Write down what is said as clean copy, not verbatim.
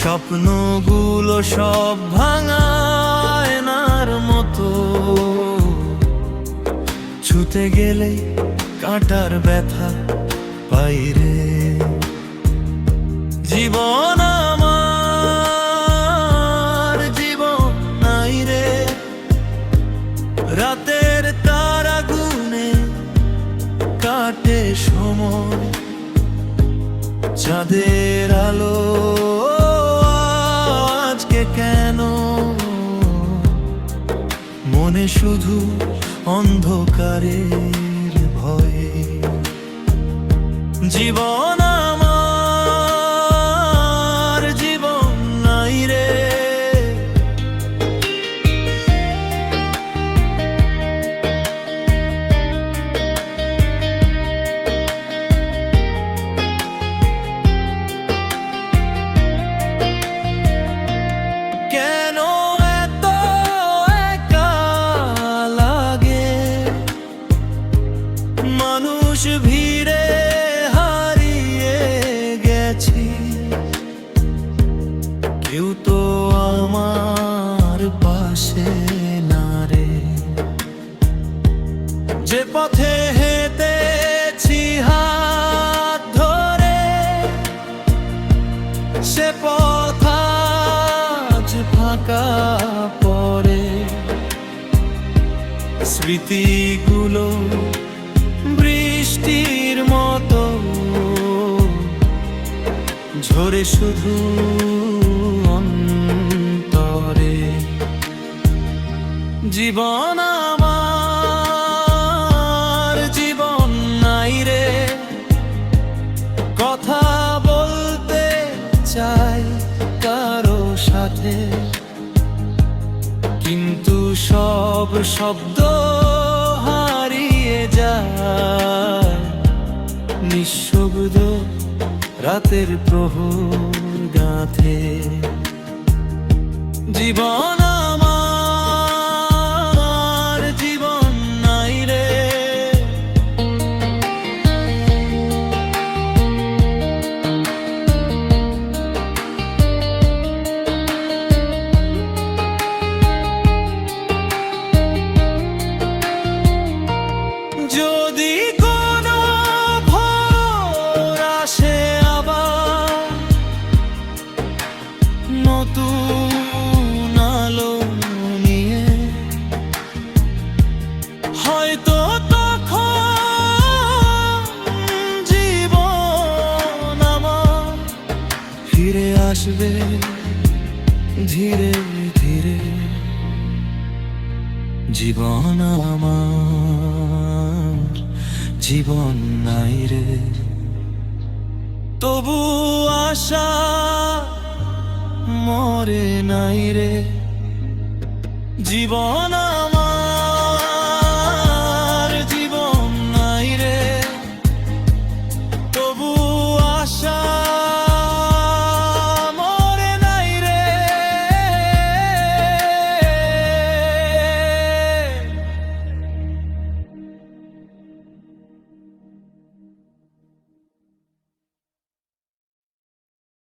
স্বপ্নগুলো সব ভাঙা আয়নার মতো, ছুতে গেলে কাঁটার ব্যথা পাই রে। জীবন আমার, জীবন নাই রে। রাতের তারা গুনে কাটে সময়, চাঁদের আলো আজকে কেন মনে শুধু অন্ধকারের ভয়ে। জীবন আমার, জীবন নাই রে। কেন এত একা লাগে, মানুষ ভিড়ে হারিয়ে গেছি। কেউ তো আমার পাশে না রে। যে পথে হেঁটেছি হাত ধরে, সে পথ আজ ফাঁকা পড়ে। স্মৃতিগুলো বৃষ্টির মতো ঝরে শুধু অন্তরে। জীবন আমার, জীবন নাই রে। কথা বলতে চাই কারো সাথে, কিন্তু সব শব্দ হারিয়ে যায় নিঃশব্দ রাতের প্রহর গাঁথে। জীবন আমার, জীবন নাই রে। যদি কোনো ভোর আসে আবার, নতুন আলো নিয়ে, হয়তো তখন জীবন আমার ফিরে আসবে ধীরে ধীরে। জীবন আমার, জীবন নাই রে। তবু আশা মরে নাই রে। জীবন আমার।